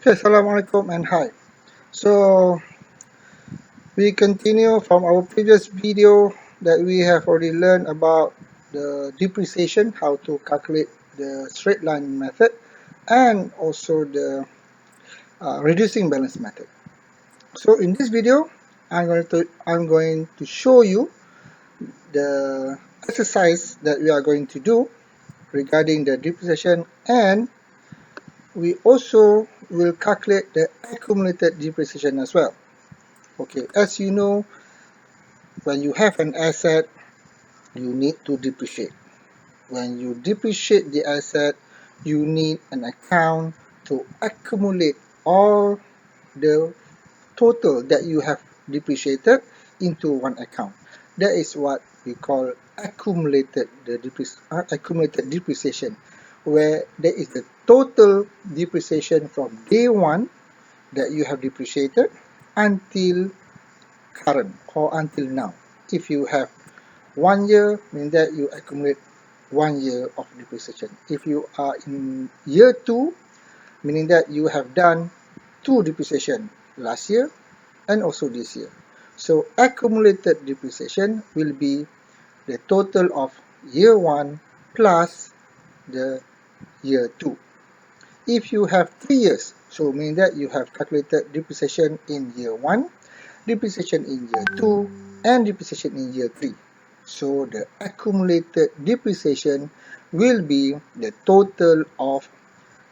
Okay, Assalamualaikum and hi. So we continue from our previous video that we have already learned about the depreciation, how to calculate the straight line method, and also the reducing balance method. So in this video, I'm going to show you the exercise that we are going to do regarding the depreciation, and we also will calculate the accumulated depreciation as well. Okay, as you know, when you have an asset, you need to depreciate. When you depreciate the asset, you need an account to accumulate all the total that you have depreciated into one account. That is what we call accumulated depreciation, where there is the total depreciation from day one that you have depreciated until current or until now. If you have 1 year, means that you accumulate 1 year of depreciation. If you are in year 2, meaning that you have done 2 depreciation last year and also this year. So accumulated depreciation will be the total of year 1 plus the year 2. If you have 3 years, so meaning that you have calculated depreciation in year 1, depreciation in year 2, and depreciation in year 3. So the accumulated depreciation will be the total of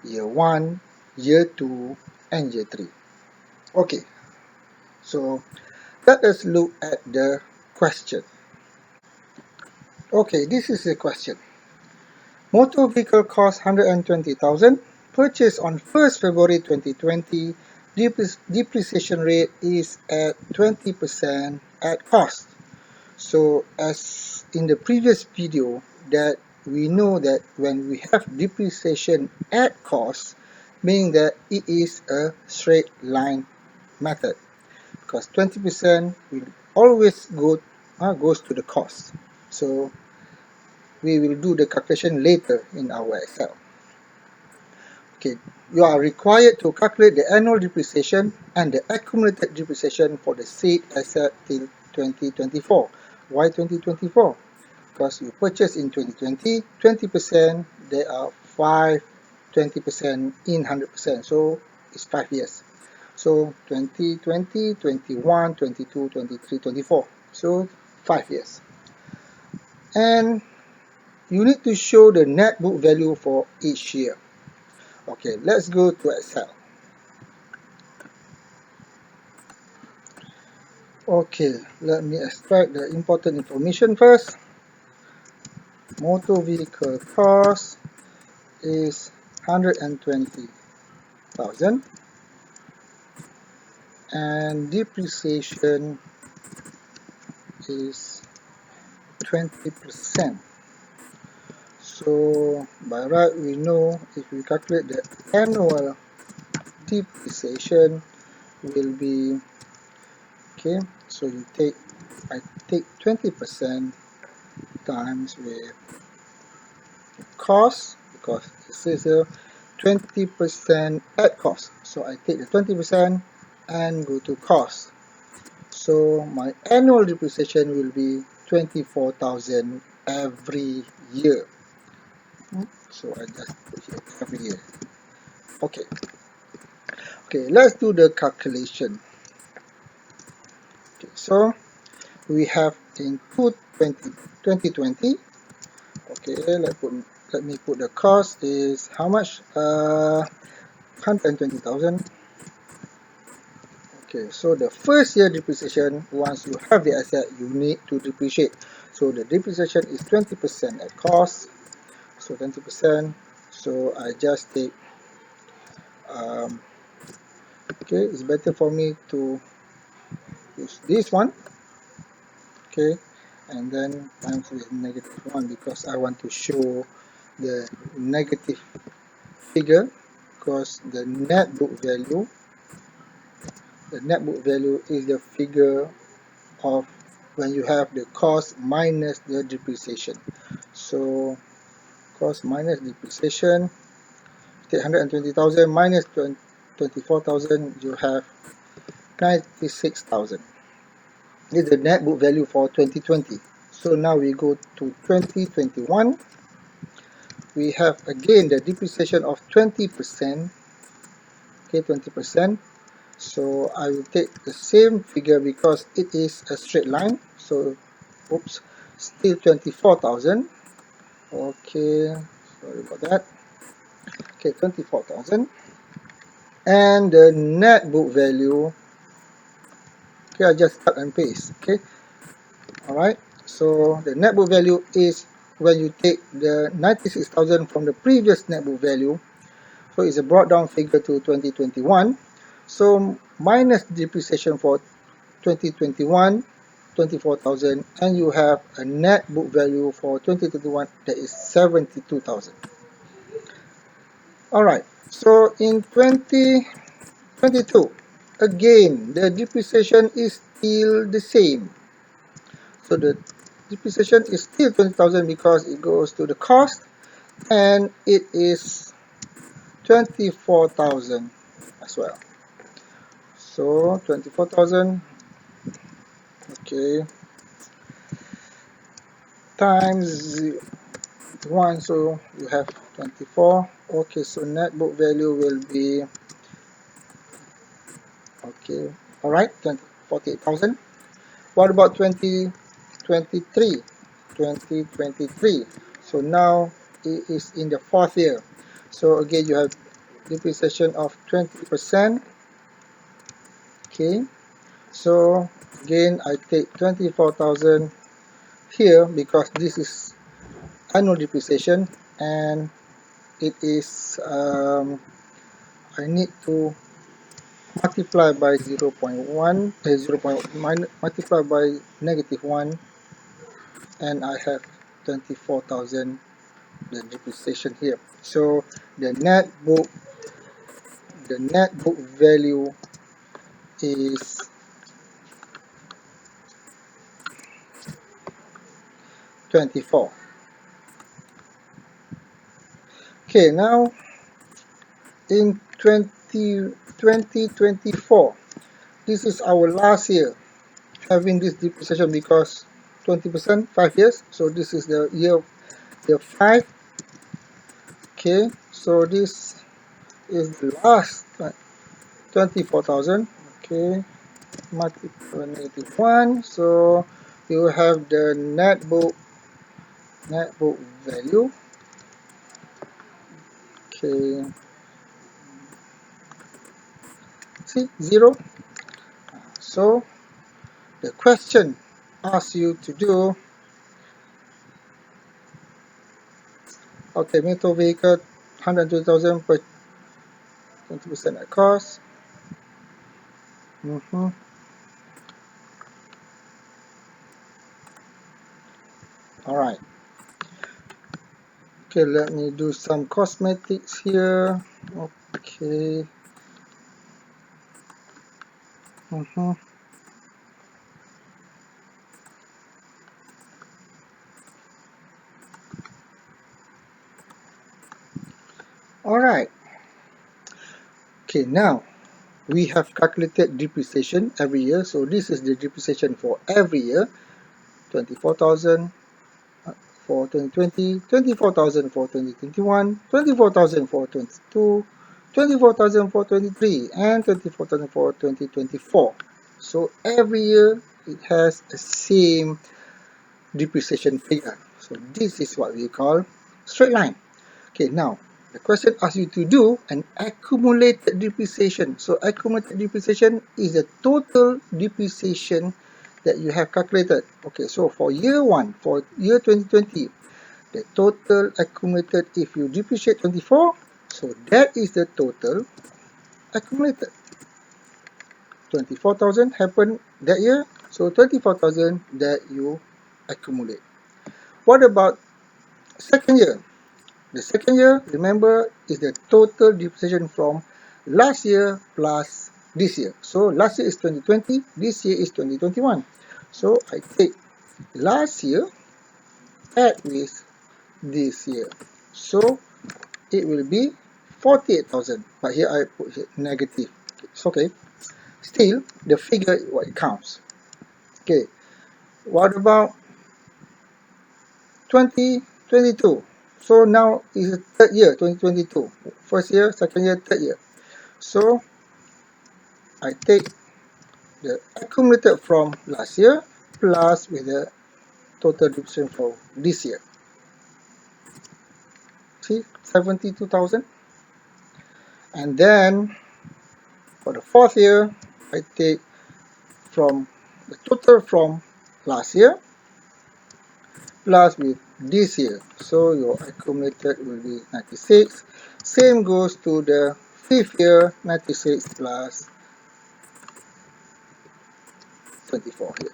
year 1, year 2, and year 3. Okay, so let us look at the question. Okay, this is the question. Motor vehicle costs 120,000, purchased on 1st February 2020, depreciation rate is at 20% at cost. So as in the previous video, that we know that when we have depreciation at cost, meaning that it is a straight line method, because 20% will always goes to the cost. So we will do the calculation later in our Excel. Okay, you are required to calculate the annual depreciation and the accumulated depreciation for the said asset till 2024. Why 2024? Because you purchased in 2020, 20%, there are 20% in 100%, so it's 5 years. So 2020, 21, 22, 23, 24, so 5 years. And you need to show the net book value for each year. Okay, let's go to Excel. Okay, let me extract the important information first. Motor vehicle cost is 120,000 and depreciation is 20%. So by right we know if we calculate the annual depreciation will be, okay, so I take 20% times with cost, because it says here 20% at cost. So I take the 20% and go to cost. So my annual depreciation will be 24,000 every year. So I just put here every year. Okay. Okay, let's do the calculation. Okay, so we have input 2020. Okay, let me put the cost is how much? 120,000. Okay, so the first year depreciation, once you have the asset, you need to depreciate. So the depreciation is 20% at cost. So 20%. So I just take, okay, it's better for me to use this one. Okay, and then times with -1 because I want to show the negative figure, because the net book value is the figure of when you have the cost minus the depreciation. So cost minus depreciation, take 120,000 minus 20%, 24,000, you have 96,000. This is the net book value for 2020. So now we go to 2021. We have again the depreciation of 20%. Okay, 20%. So I will take the same figure because it is a straight line. So, oops, still 24,000. Okay, sorry about that. Okay, 24,000. And the net book value, okay, I just cut and paste. Okay, alright. So the net book value is when you take the 96,000 from the previous net book value. So it's a brought down figure to 2021. So minus depreciation for 2021, 24,000, and you have a net book value for 2021 that is 72,000. Alright, so in 2022, again, the depreciation is still the same. So the depreciation is still 20,000 because it goes to the cost, and it is 24,000 as well. So 24,000, okay, times 1, so you have 24. Okay, so net book value will be, okay, alright, 48,000. What about 2023? 2023. So now it is in the 4th year. So again, you have depreciation of 20%. Okay, so again, I take 24,000 here because this is annual depreciation, and it is I need to multiply by 0.1, multiply by -1, and I have 24,000 the depreciation here. So the net book value is 24. Okay, now in 2024, this is our last year having this depreciation because 20%, 5 years. So this is the year 5. Okay, so this is the last 24,000. Okay, multiply -1. So you have the net book value. Okay, see 0. So the question asks you to do, okay, motor vehicle 120,000 per 20% at cost. Alright. Okay, let me do some cosmetics here. Okay. Alright. Okay, now we have calculated depreciation every year. So this is the depreciation for every year. 24,000 for 2020, 24,000 for 2021, 24,000 for 22, 24,000 for 23, and 24,000 for 2024. So every year it has the same depreciation figure. So this is what we call straight line. Okay, now the question asks you to do an accumulated depreciation. So accumulated depreciation is the total depreciation that you have calculated. Okay, so for year 1, for year 2020, the total accumulated, if you depreciate 24, so that is the total accumulated. 24,000 happened that year, so 24,000 that you accumulate. What about second year? The second year, remember, is the total depreciation from last year plus this year. So last year is 2020, this year is 2021. So I take last year add with this year. So it will be 48,000, but here I put here negative. It's okay. Still, the figure what it counts. Okay. What about 2022? So now is the third year, 2022. First year, second year, third year. So I take the accumulated from last year plus with the total depreciation for this year. See, 72,000. And then for the fourth year, I take from the total from last year plus with this year. So your accumulated will be 96. Same goes to the fifth year, 96 plus 24 here.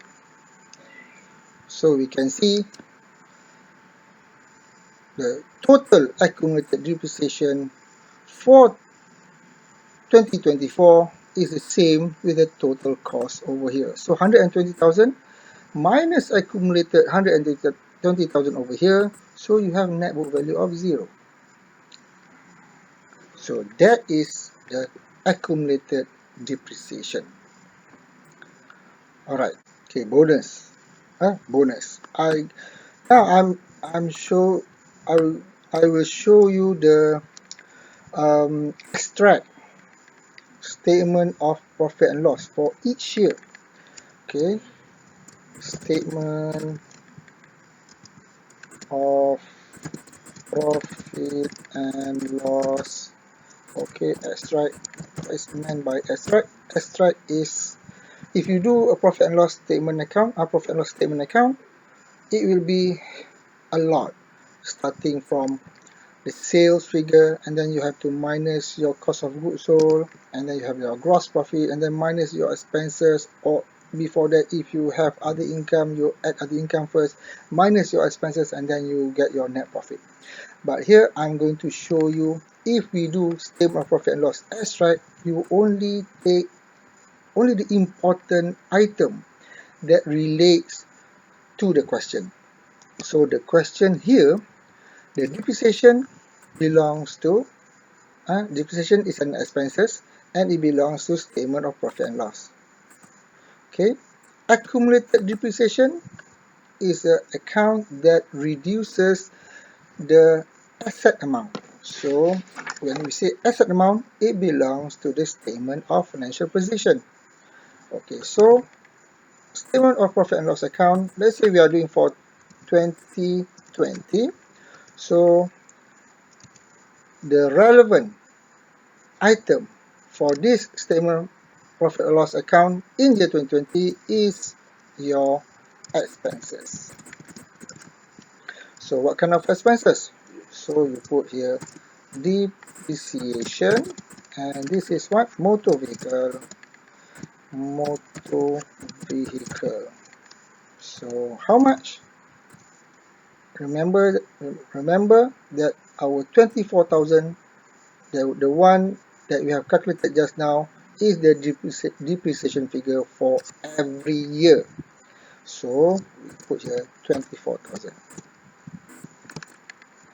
So we can see the total accumulated depreciation for 2024 is the same with the total cost over here. So 120,000 minus accumulated 120,000 over here. So you have net book value of 0. So that is the accumulated depreciation. Alright, okay, bonus. Bonus. I'm sure I will show you the extract statement of profit and loss for each year. Okay, statement of profit and loss. Okay, extract. What is meant by extract? Extract is if you do a profit and loss statement account, it will be a lot, starting from the sales figure, and then you have to minus your cost of goods sold, and then you have your gross profit, and then minus your expenses, or before that, if you have other income, you add other income first, minus your expenses, and then you get your net profit. But here I'm going to show you, if we do statement of profit and loss extract, you only take only the important item that relates to the question. So the question here, the depreciation belongs to depreciation is an expenses, and it belongs to statement of profit and loss. Okay, accumulated depreciation is an account that reduces the asset amount. So when we say asset amount, it belongs to the statement of financial position. Okay, so statement of profit and loss account, let's say we are doing for 2020. So the relevant item for this statement profit or loss account in year 2020 is your expenses. So what kind of expenses? So you put here depreciation, and this is what? Motor vehicle. So how much? Remember that our 24,000, the one that we have calculated just now, is the depreciation figure for every year. So we put here 24,000,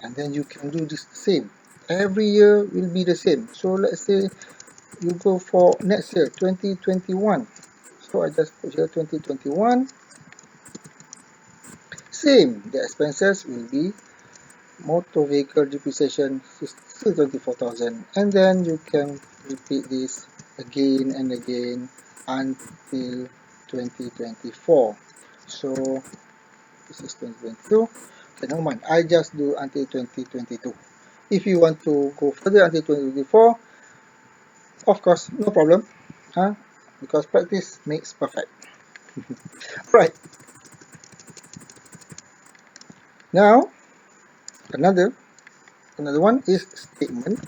and then you can do this same. Every year will be the same. So let's say you go for next year, 2021. So I just put here 2021. Same, the expenses will be motor vehicle depreciation, still 24,000, and then you can repeat this again and again until 2024. So this is 2022. Okay, never mind, I just do until 2022. If you want to go further until 2024, of course, no problem, because practice makes perfect. Right, now another one is statement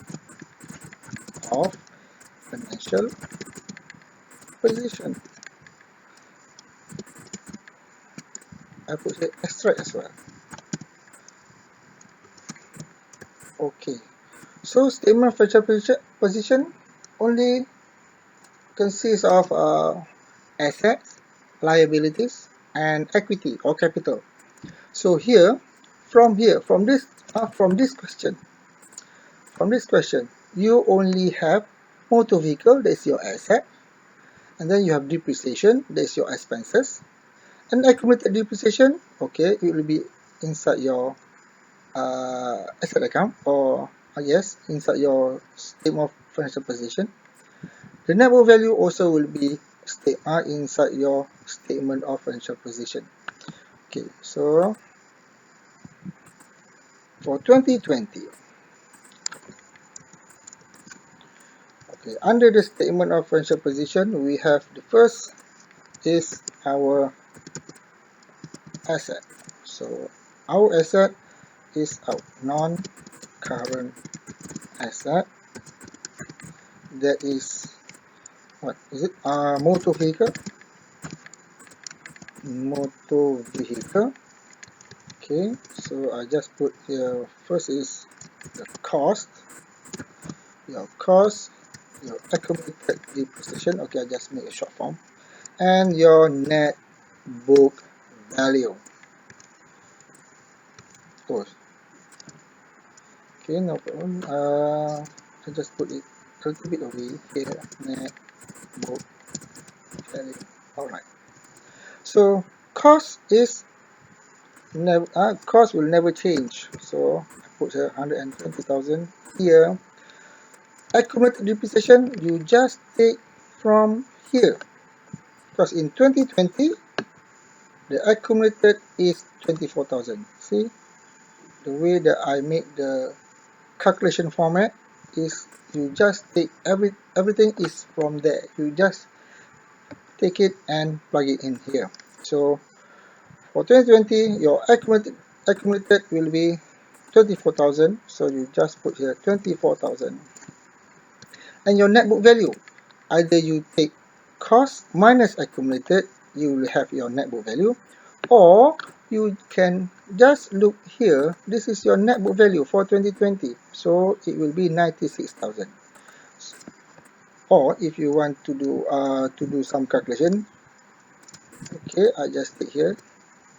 of financial position. I put here extract as well. Okay, so statement of financial position only consists of assets, liabilities, and equity or capital. So here, from this question, you only have motor vehicle, that's your asset, and then you have depreciation, that's your expenses, and accumulated depreciation, okay, it will be inside your asset account, or yes, inside your statement of financial position. The net book value also will be inside your statement of financial position. Okay, so for 2020, okay, under the statement of financial position, we have the first is our asset. So our asset is our non-current asset. That is, what is it? Motor vehicle. Motor vehicle. Okay, so I just put here, first is the cost, your cost, your accumulated depreciation, okay, I just make a short form, and your net book value. Oh, okay, no problem. I just put it a little bit away here, net book value. Alright, so cost is never, cost will never change, so I put here 120,000 here. Accumulated depreciation, you just take from here, because in 2020 the accumulated is 24,000. See, the way that I make the calculation format is you just take everything is from there, you just take it and plug it in here. So for 2020 your accumulated will be 24,000, so you just put here 24,000. And your net book value, either you take cost minus accumulated, you will have your net book value, or you can just look here, this is your net book value for 2020, so it will be 96,000. Or if you want to do some calculation, okay, I just take here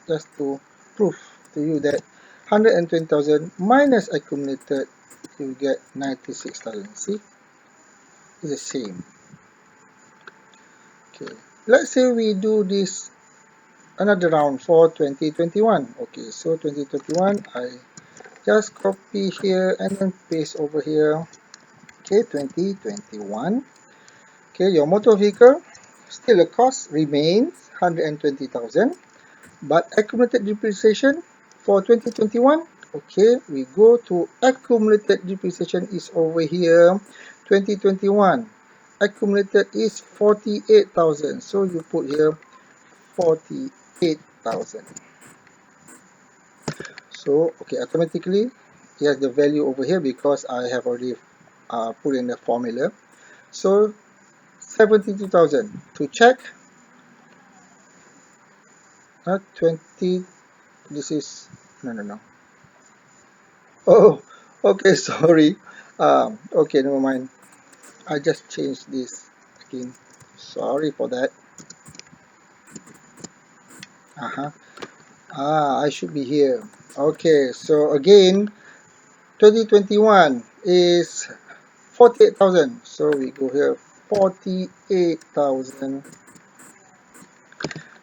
just to prove to you that 120,000 minus accumulated, you get 96,000. See, it's the same. Okay, let's say we do this another round for 2021. Okay, so 2021, I just copy here and then paste over here. Okay, 2021. Okay, your motor vehicle, still the cost remains 120,000, but accumulated depreciation for 2021. Okay, we go to accumulated depreciation is over here. 2021 accumulated is 48,000, so you put here 48,000. So okay, automatically it has the value over here because I have already put in the formula. So 72,000 to check. 20, this is no. Oh, okay, sorry. Okay, never mind. I just changed this again. Sorry for that. I should be here. Okay, so again, 2021 is 48,000. So we go here, 48,000.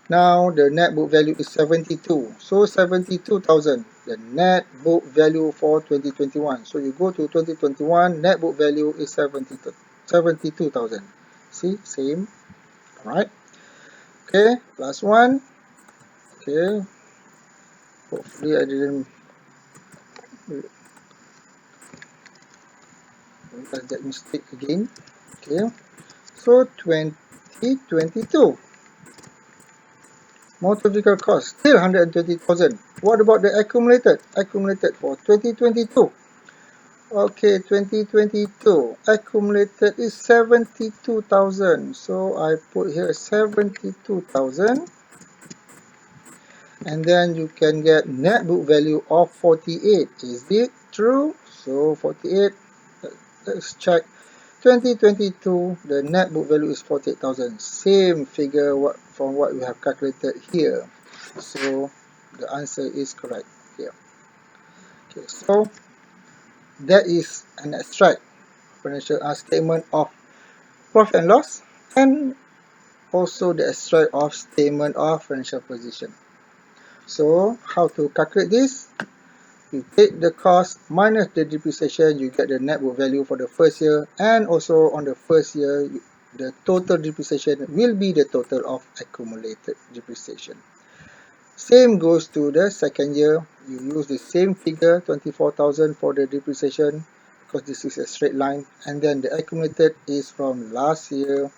Now the net book value is 72. So 72,000, the net book value for 2021. So you go to 2021, net book value is 72,000. See, same. Alright. Okay, plus one. Okay. Hopefully I didn't make that mistake again. Okay. So 2022. Motor vehicle cost still 120,000. What about the accumulated? Accumulated for 2022. Okay, 2022 accumulated is 72,000. So I put here 72,000. And then you can get net book value of 48. Is it true? So 48. Let's check. 2022, the net book value is 48,000. Same figure from what we have calculated here. So the answer is correct here. Okay, so that is an extract financial statement of profit and loss, and also the extract of statement of financial position. So how to calculate this? You take the cost minus the depreciation, you get the net book value for the first year, and also on the first year, the total depreciation will be the total of accumulated depreciation. Same goes to the second year. You use the same figure, 24,000 for the depreciation, because this is a straight line, and then the accumulated is from last year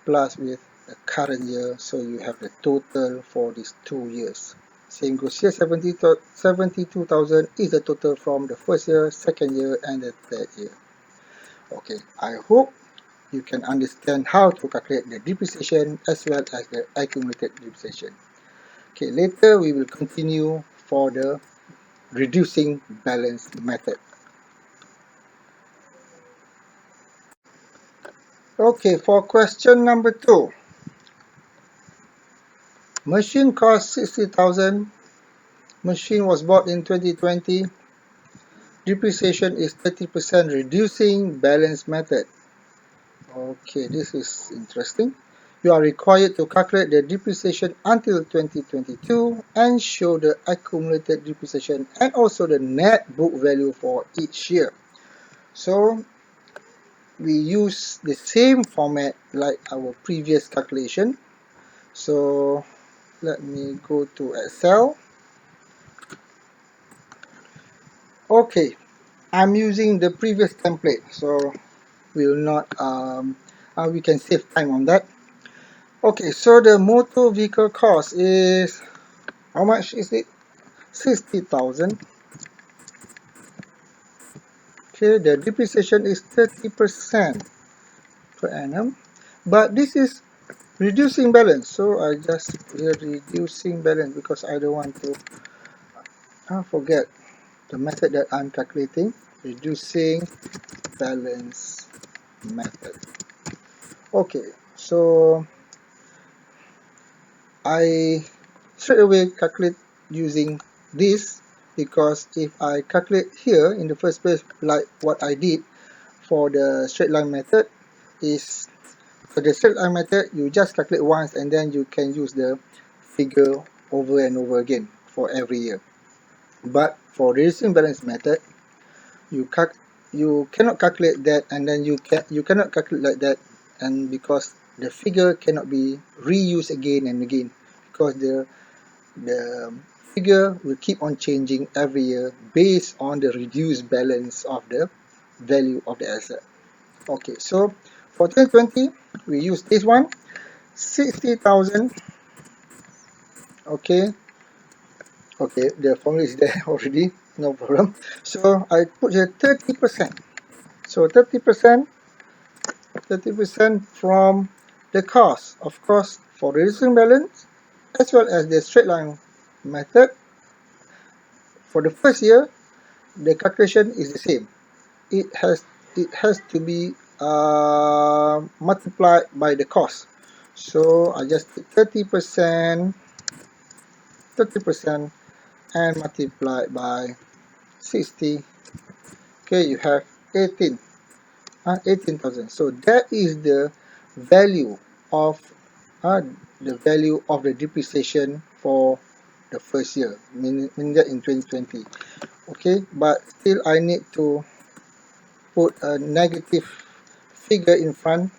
plus with the current year, so you have the total for these 2 years. Same goes here, 72,000 is the total from the first year, second year, and the third year. Okay, I hope you can understand how to calculate the depreciation as well as the accumulated depreciation. Okay, later we will continue for the reducing balance method. Okay, for question number 2. Machine cost 60,000. Machine was bought in 2020. Depreciation is 30%, reducing balance method. Okay, this is interesting. You are required to calculate the depreciation until 2022 and show the accumulated depreciation and also the net book value for each year. So we use the same format like our previous calculation. So let me go to Excel. Okay, I'm using the previous template, so we will not we can save time on that. Okay, so the motor vehicle cost is, how much is it? 60,000. Okay, the depreciation is 30% per annum, but this is reducing balance, so I just put here reducing balance because I don't want to forget the method that I'm calculating. Reducing balance method. Okay, so I straight away calculate using this, because if I calculate here in the first place like what I did for the straight line method, is for the straight line method you just calculate once and then you can use the figure over and over again for every year. But for reducing balance method, you cannot calculate that, and then you cannot calculate like that, and because the figure cannot be reused again and again, because the figure will keep on changing every year based on the reduced balance of the value of the asset. Okay, so for 2020 we use this one, 60,000. Okay, the formula is there already, no problem. So I put here 30%. So 30% from the cost. Of course, for reducing balance as well as the straight line method, for the first year the calculation is the same. It has to be multiplied by the cost. So I just put 30% and multiplied by 60. Okay, you have 18,000. So that is the value of the depreciation for the first year, meaning that in 2020. Okay, but still I need to put a negative figure in front,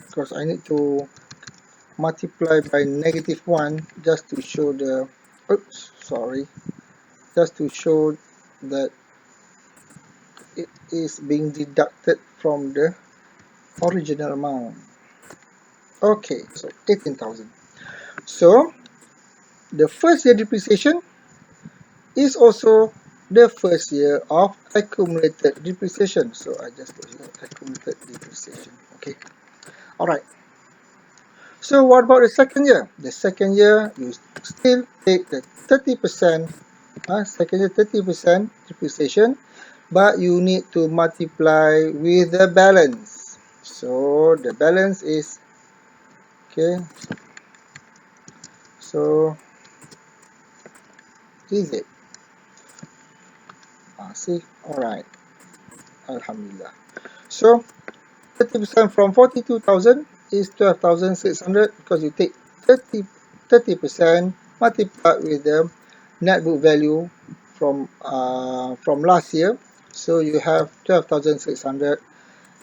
because I need to multiply by -1 just to show the, oops, sorry, just to show that it is being deducted from the original amount. Okay, so 18,000. So the first year depreciation is also the first year of accumulated depreciation. So I just put here accumulated depreciation. Okay, all right. So what about the second year? The second year you still take the 30%, second year 30% depreciation, but you need to multiply with the balance. So the balance is, okay, so is it? See, all right. Alhamdulillah. So 30% from 42,000 is 12,600 because you take 30% multiplied with the net book value from last year. So you have 12,600,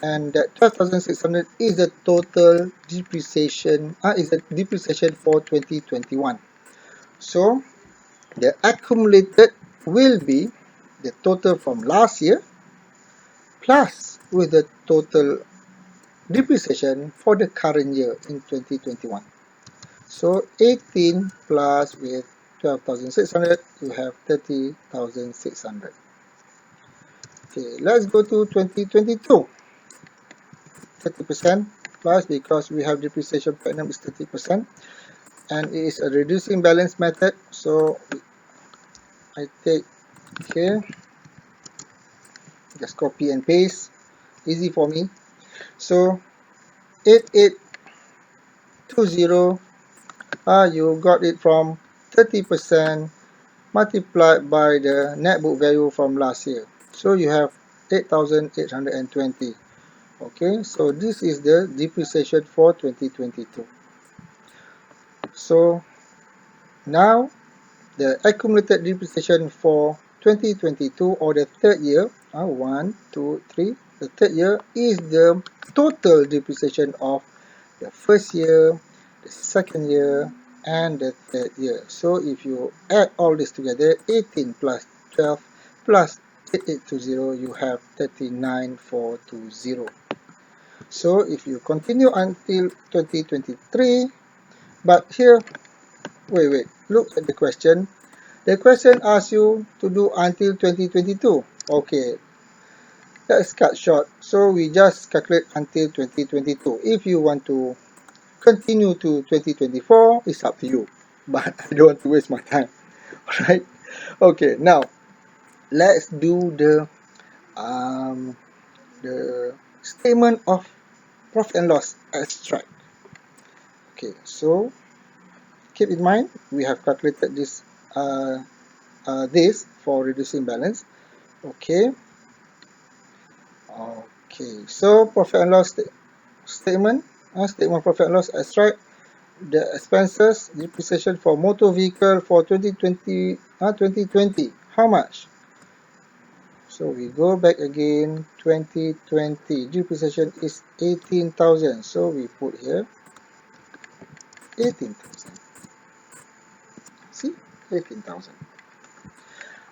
and that 12,600 is the total depreciation. Is the depreciation for 2021. So the accumulated will be the total from last year plus with the total depreciation for the current year in 2021. So 18 plus with 12,600, you have 30,600. Okay, let's go to 2022. 30% plus, because we have depreciation per annum is 30%, and it is a reducing balance method. So I take here, just copy and paste, easy for me. So 8820, you got it from 30% multiplied by the net book value from last year. So you have 8,820. Okay, so this is the depreciation for 2022. So now the accumulated depreciation for 2022, or the third year, 1, 2, 3, the third year is the total depreciation of the first year, the second year, and the third year. So if you add all this together, 18 plus 12 plus 8820, you have 39,420. So if you continue until 2023, but here, wait, look at the question. The question asks you to do until 2022. Okay, let's cut short. So we just calculate until 2022. If you want to continue to 2024, it's up to you. But I don't want to waste my time. Alright? Okay, now let's do the statement of profit and loss extract. Okay, so keep in mind we have calculated this for reducing balance. Okay. Okay, so profit and loss statement, statement of profit and loss extract, the expenses, depreciation for motor vehicle for 2020, how much? So we go back again, 2020, depreciation is 18,000, so we put here 18,000. See, 18,000.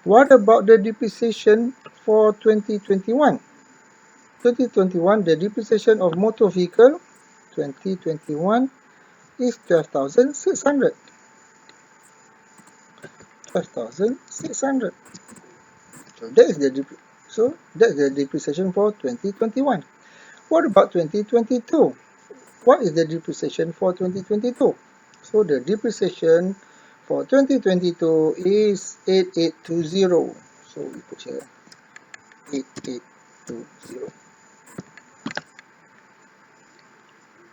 What about the depreciation for 2021? 2021, the depreciation of motor vehicle 2021 is 12,600. 12,600. So that's the depreciation for 2021. What about 2022? What is the depreciation for 2022? So the depreciation for 2022 is 8820. So we put here 8820.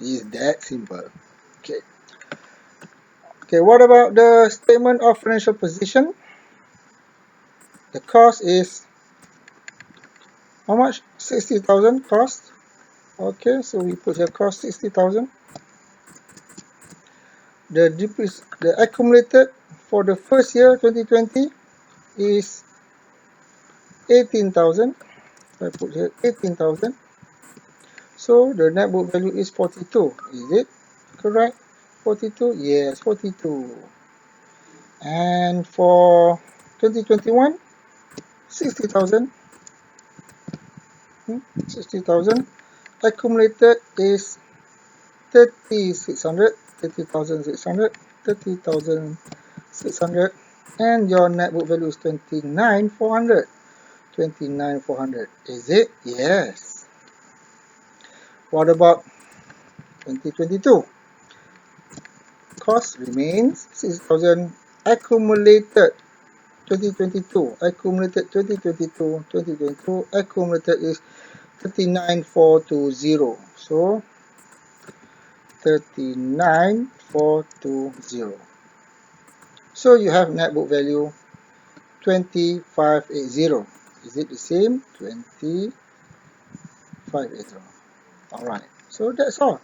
Is that simple? Okay. Okay, what about the statement of financial position? The cost is how much? 60,000 cost. Okay, so we put here cost 60,000. The accumulated for the first year 2020 is 18,000. I put here 18,000. So the net book value is 42. Is it correct? 42? Yes, 42. And for 2021, 60,000. 60,000. Accumulated is 30,600, 30,600, 30,600, and your net book value is 29,400. 29,400. Is it? Yes. What about 2022? Cost remains 6,000. Accumulated 2022. Accumulated 2022. Accumulated is 39,420. So 39,420. So you have net book value 2580. Is it the same? 2580. 580. Alright, so that's all.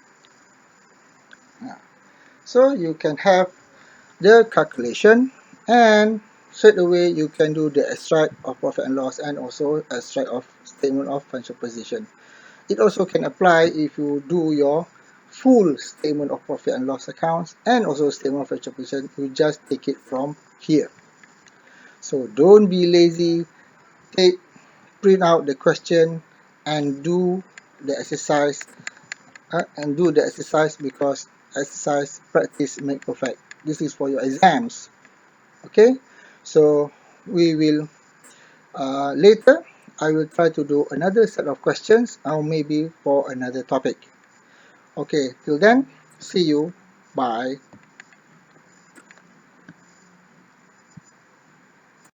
Yeah. So you can have the calculation, and straight away you can do the extract of profit and loss and also extract of statement of financial position. It also can apply if you do your full statement of profit and loss accounts and also statement of financial position. You just take it from here. So don't be lazy. Print out the question and do the exercise because exercise practice make perfect. This is for your exams. Okay, so we will later I will try to do another set of questions or maybe for another topic. Okay, till then, see you. Bye.